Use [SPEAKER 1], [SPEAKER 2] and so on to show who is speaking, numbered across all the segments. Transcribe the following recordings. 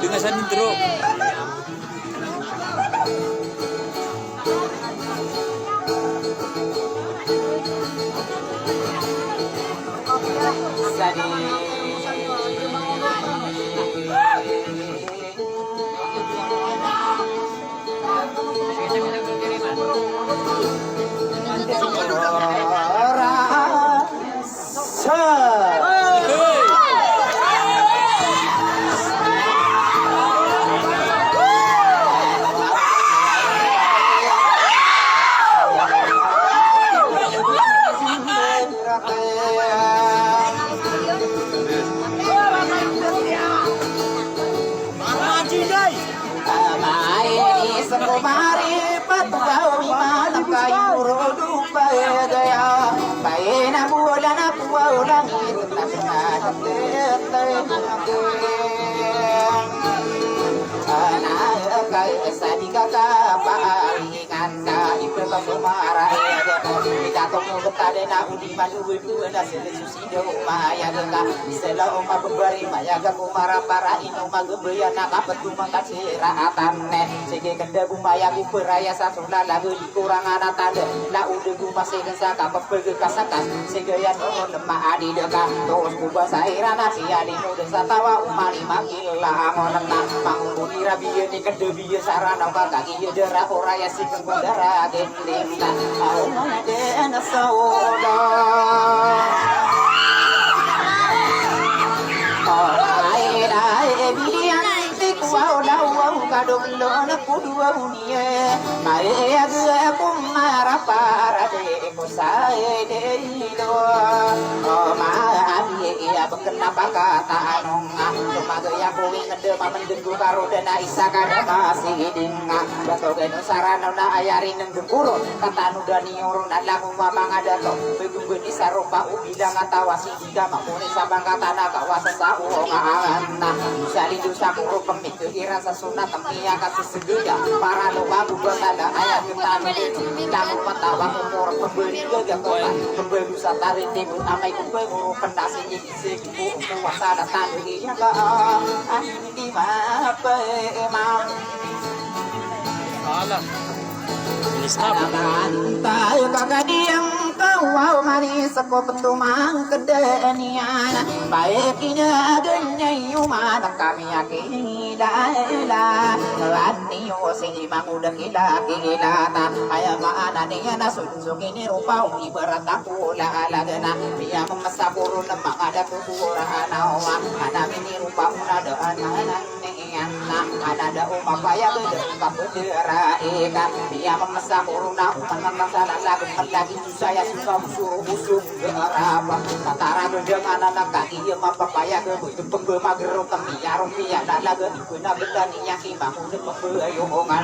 [SPEAKER 1] Dengan sa intro. Kenapa kata anonga Tumaga yang kuing ngedema mendenggu karo dana isa kada masih denga Bato geno sarana na ayarin ng dengkurun Kata nuda niyorong nalamu mamang adato Begunggun isa rupa ubilang atawa Sihiga mamuni sabang kata nakawasa sa uongan Salindu sa kuro pemik kehiran sa sunat Tempiya kasih segeda Para lupa buka tanda ayat ketanu Lamu matawa umur pembeli gagakotan Pembeli sa tarin tibut amay kumpenguru Pendasi nyisik puasa datang ya ka di mapa emang
[SPEAKER 2] alam ini stop
[SPEAKER 1] tayo kagadiang kau manis ko petumang kedenian baik ina ganyay umana kami akilala ati yo si manguda kilata ay maana niya na sunsukin ni rupa ibarat ako laalagana biya mamasapuro ng mga dakura anawa anamin ni rupa unadaan niyan anada umapaya gedeng kapedera eka biya mamasapuro na umanang lagi saya suka musuh berapa tara gedeng anak kaki yang mapapaya gedeng penggema gerung kemiya rupiah dala gedeng guna bedani yang kimamu de pembayongan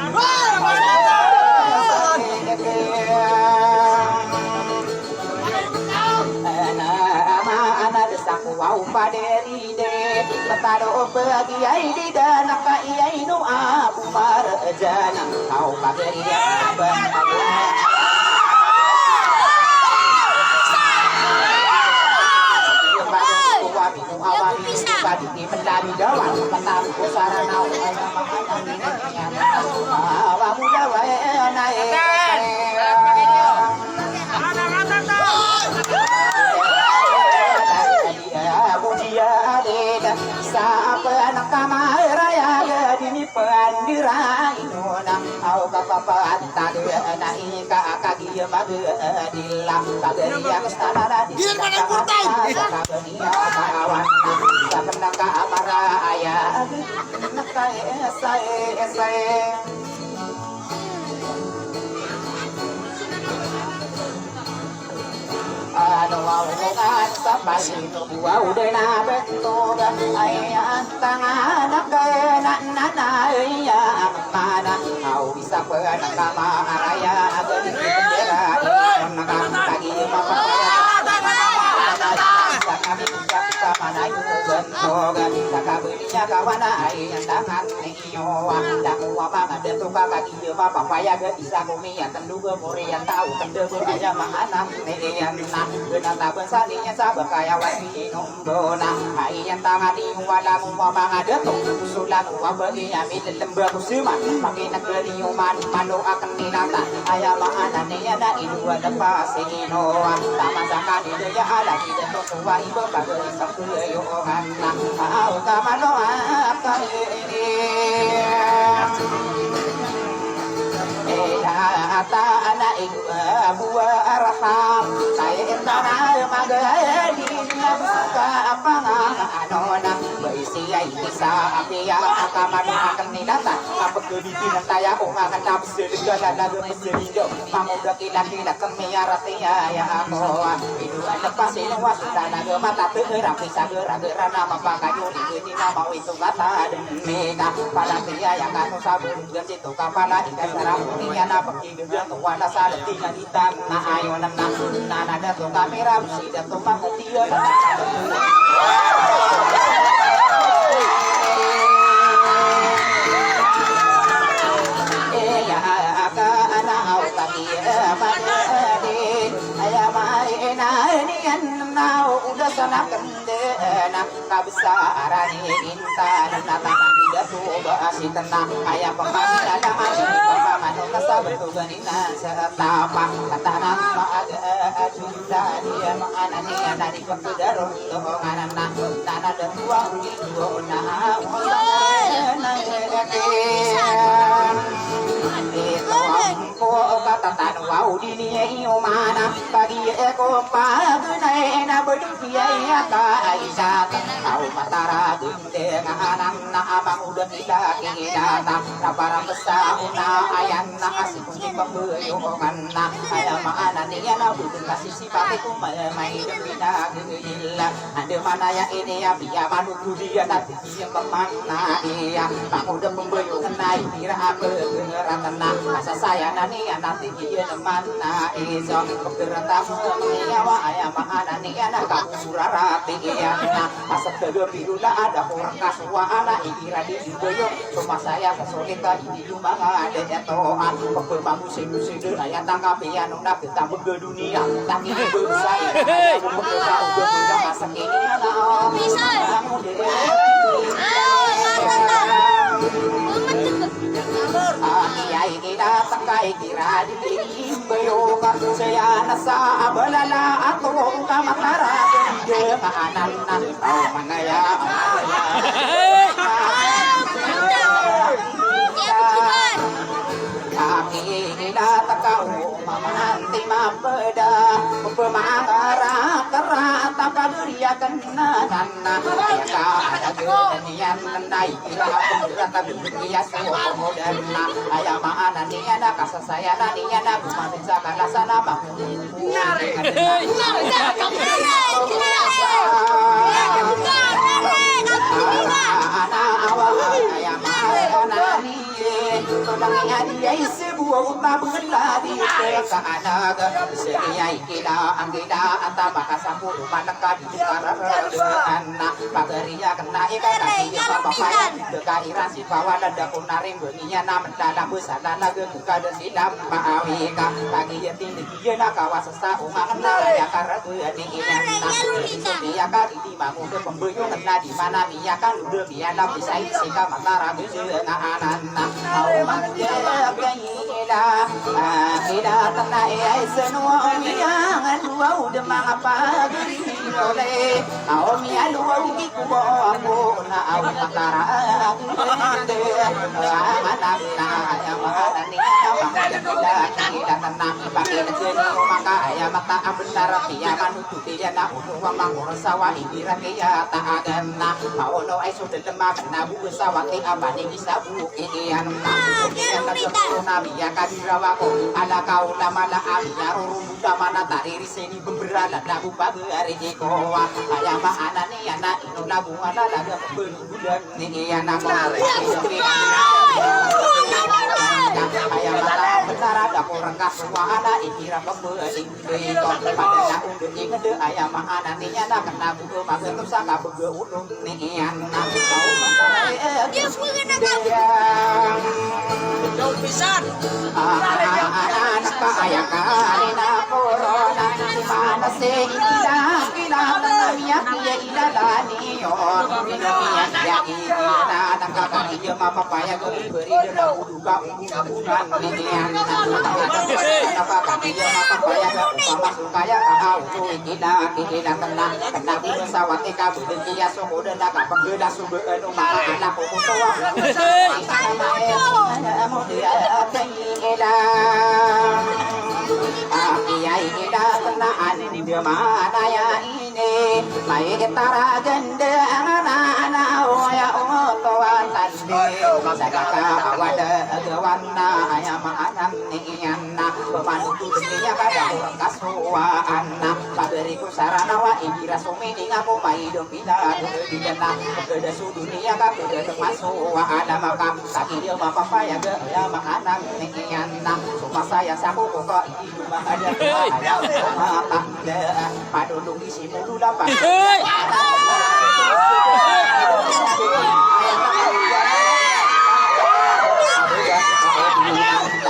[SPEAKER 1] ana desaku wau paderi de petado bagi ai di dan ka iai no abu marjana kau paderi Padi menjadi dawan petani pusara nau awa muda wae naik mudia deda sapa anak kamar raya dirai nona au kapapat tadu na ika akagia magdilla kageria kestana di kageria kawan sakena ka amara aya nakai sai ano awungan sa pasino buwaw de na beto ay ang tanga na kaya na iya mana au bisa pa nakama araya agad bendera nakakagi mapapaya kami sa manay bentogan nakabuninya kawana ay ang tangan niyo dakuwa mga deto kakagi mapapaya isa kumiya tanduga moriyan tao tanduga aja mahanam niyan na benata besaninya sabar kaya wasi nombona ay ang tangan niyo wala mo mga deto usulan mo bagiya min lembab kusuma makinak niyo mano akan nilata aya mahanan niya na inuwa na pasino tama sa kanila ya ala dito suwa iba bago isang kuyongan na au kamano ata ana ibu buwa arham saya entana magadi nabuka apa anona beisi ai bisa apia akamano akan nilata apa kedidikan taya akan nafs segala lagu meserido pamuda kila-kila kemiaratia ya aku itu ada pasin wasda lagu mata teureurang bisa geura-geura nama pakayu di nama itu kata mega pada pria yang kanu sabun dan situ kapala indah sarang niana pergi geus wana saleti hitam na ayo na ada tuh kamera besi dan tuh pangetia ya aka ana au tadi madin aya maina nian nau udah sana kendena kabesaran intan nata tidak coba asih tenang aya pemasi ada maju pamano kasabar tu ganina setapa kata nama ada cinta dia mana dia dari kepedaro tohangan tanah dan tuang di dona ko kata tan wau di ni io mana bagi eko pa gunai na berdua ya ka aisha tau matara gunde nganan na abang udah tidak kidata para besar una ayan na kasih kunci pembeyokan na ayam mana dia na bukan kasih sifat ku mai demi gila ada mana ya ini ya biar manusia dia nanti dia kemana dia tak udah pembeyokan naik kira apa gerangan asa saya nani nanti dia mana iso keberatan menyawa ayam mana nih anak kamu surarati ya asa tegepirula ada orang kaswa anak ikira di boyo cuma saya kesolita ini cuma ada jatoan pembangun sing ayat tangkap ya nona kita ke dunia tapi berusaha udah masa kini anak bisa kamu deh Kiai kita takai kira di beyoga saya nasa abalala atau kamatara dia anak tahu mana ya kita takau mamanti mapeda pemangara kera tanpa geria kena nana ya ada genian nai kira rata dunia semua moderna ayam mana nih ada kasih saya nani ada kumarin sakala sana bangun anak awal ayam mana nih tolongnya dia sebuah utama berlari ke anak setiai kita anggida antara makasampur manaka di karena anak pagaria kena ikan kaki bapak kekairan si bawa dan dapur naring benginya namen dalam besar lagu buka dan silam maawika pagi yang tinggi dia nak kawas sesa umat ya karena tu ya tingginya dia kali di bangun ke pembuyung kena di mana dia kan udah dia lam bisa isi kamar tara bisa anak kita tenai semua yang dua udah mengapa ole aomi alu ugi kubo aku na au matara ende amanang na ya mahanani kita tenang pakai negeri maka ayam mata benar dia manutu dia na ulu mamang sawa ibira kia tak ada na mau no ai sudah lemak na bu sawati abani bisa bu ian na dia na nabi ya kadirawa ko ala kau lama la amia ruru mana tari sini pemberana lagu bagu hari ko ayam anani anak ino lagu ala lagu berbulan ni anak mare ayam benar ada orang kasuana ikira pembeli ko pada nak undur ingede ayam anani anak kena buku mager saka bege ulung ni anak
[SPEAKER 3] Dia mengenai
[SPEAKER 2] Daun pisang.
[SPEAKER 1] anak ayah karena corona di mana sih kita namanya dia ilalani yo dia kita kakak dia mama paya beri dia duka bukan ini kakak dia mama paya mama sukaya kau kita kena pesawat kabur dia suku dan kakak penggeda suku maka anak tua dia Kiai kita kenaan dia mana ya ini mai tara gende anak-anak ya tuan tande sagaka awada gawana ayam anak niana pemandu dunia kada kasuan paberiku sarana wa ibira sumini ngaku mai dompina di jana kada sudunia kada masuk wa ada makam sakit dia bapak ya ga ya anak niana cuma saya sabu kok itu mah ada padu lungi si mulu dapat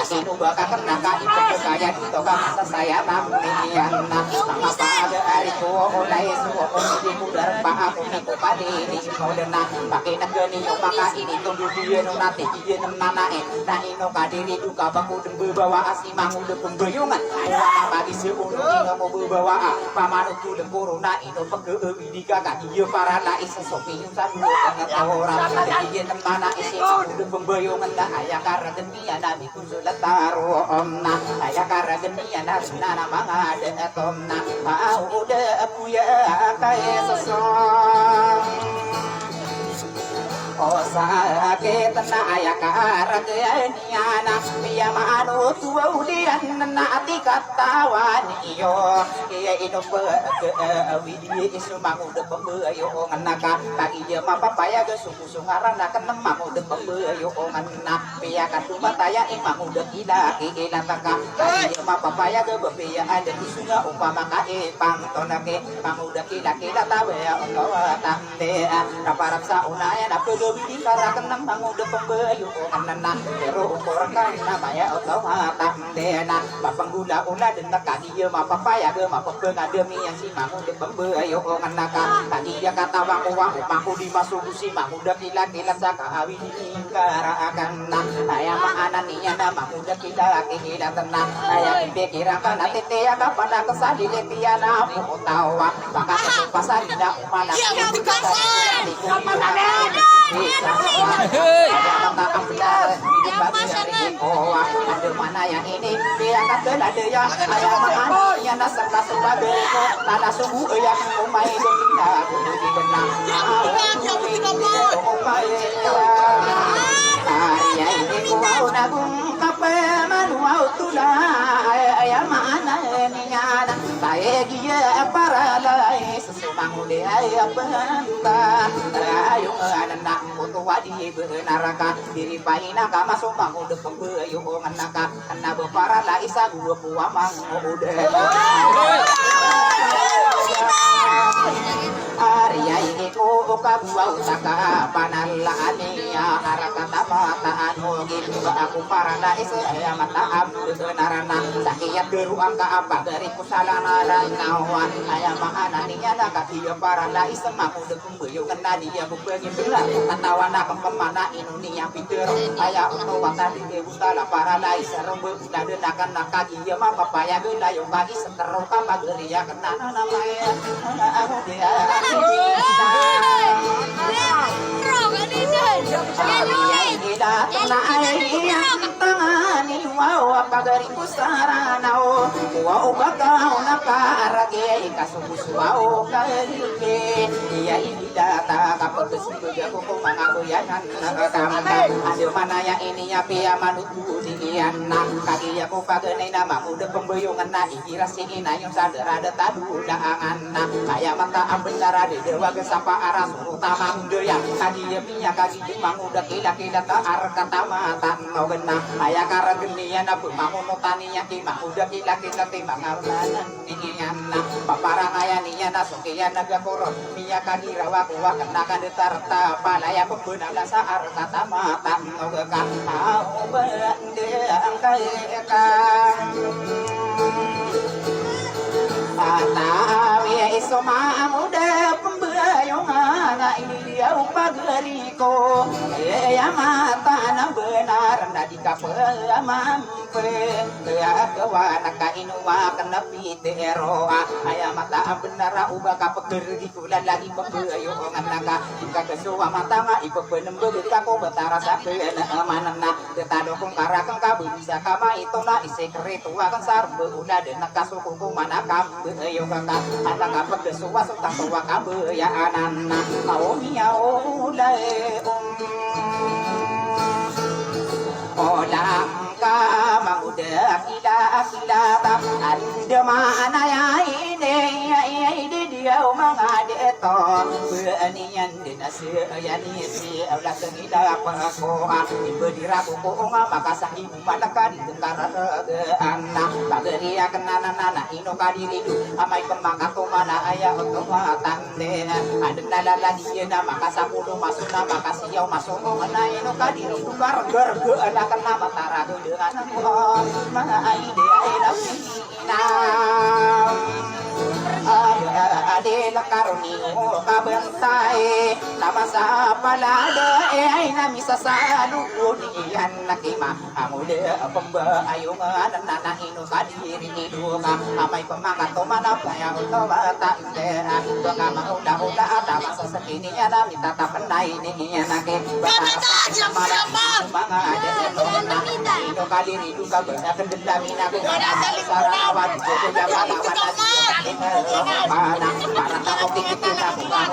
[SPEAKER 1] Sino baka kenaka itu kaya dito ka saya naminian na apa ada ari ko mulai suo ko di mudar pa ako ni ko padi ni ko na pakai nagani yo maka ini tundu dia no nate dia nana na ino kadiri duka baku dembe bawa asi mangude pembayungan wa bagi seuno ino mo bawa pamanu tu lemburu na ino pege widika ka dia para la isa sopi yung sa dulo ka orang dia nana isi mangude pembayungan na aya karena demian nabi kusulat taruh omna ayah karagenia nana mga ada tomna mau udah puya kaya sosong oh sakit na ayah karagenia na biya maano tuwa ulian na ati katawan iyo kaya ino widi isu mangude pembayo nganaka pagi dia mapapaya ge sungarang na kenem mangude pembayo ngana biya katumataya mangude ila ila taka pagi dia mapapaya ge bebiya ada isunya umpama kae pangtonake mangude kila tawe ongawa tamde raparap saunaya na widi kara kenem mangude pembayo nganana pero ukor kana maya otawa tamde na papanggula-ula den kaki dia mapapaya ge mapapeng ada mi yang si mangude pembayo nganaka tadi dia kata wang maku dimasubusi makuda kila saka awi dingkara akan na ayam ananinya na makuda kila tenang ayam pikira kana tete ya pada kesadi letiana putawa maka pasar tidak mana ada mana yang ini dia kata ada yang ayam ananinya na serta sebagai tanah subuh yang umai gembira di benang Arya ini ku mau nabung kape manuau tula ayam mana niana saya dia para lai sesumang ude ayam benta ayo anak mutua di benaraka diri paina ka masuk mangu de pembeyo nganaka anak bepara lai sa gua puwa mang ude Arya ini ku ka buaw taka panalani ya harakata mata anu gitu aku paradise ya mata abdu narana sakiyat geruang ka apa dari kusalana nawan aya mahana ninya da ka kieu paradise maku deung beuyeung kena dia beugeung bila tatawana kemana inunia piter aya anu wata di butala paradise rembe udah dedakan ka kieu mah papaya geudayung bagi setero ka bageria kena namanya aku dia dewa gesapa aras utama doya kagieu pinya kagieu manguda kila-kila ta arkata mata ngogena aya karageniana pemangun taninya ki manguda kila-kila ti mangarunan ningiana paparang aya niana sokean naga koron miya kagirawa kuwa kena kadetarta palaya pembeunang dasa arkata mata ngogeka au bende angkaeka Atawi isoma muda pembayong anak ini dia upageriko ya mata na benar na di mampe ya kewana ka inuwa kana pitero aya mata benar uba ka peger di kulan lagi pembayong anak jika kesuwa mata nga ipepenem beut ko betara sakeun manana tetadokong karakeng ka bisa kama itona ise kretua kan sarbe udah denak kasuku manakam ayo kakak anak apa kesuwa sultan tua kabe ya anana mau miau lae odang ka manguda kila tak ada mana ya ide dia mangade to beanian dinase ya ni si ulah tengida apa ko ibu diraku ko maka sahi malaka di tengkara anak bageri kenana ino kadiri amai pemangka to mana aya otomatan de adena lala dia maka sapulu masuna maka siau masuk mana ino kadiri tukar gerge anak nama tara dengan mana ide ina ade lakaruni kabentai nama sapalada na misa salu nian nakima amude pemba ayungan nana inu kadiri duka amai pemangat to mana paya to bata indera baka mauda ada masa sekini ada minta tapendai ini nake bata mana ada inu kadiri duka berken dendamina ke sarawat jogo jabata wana para takok dikit na bukan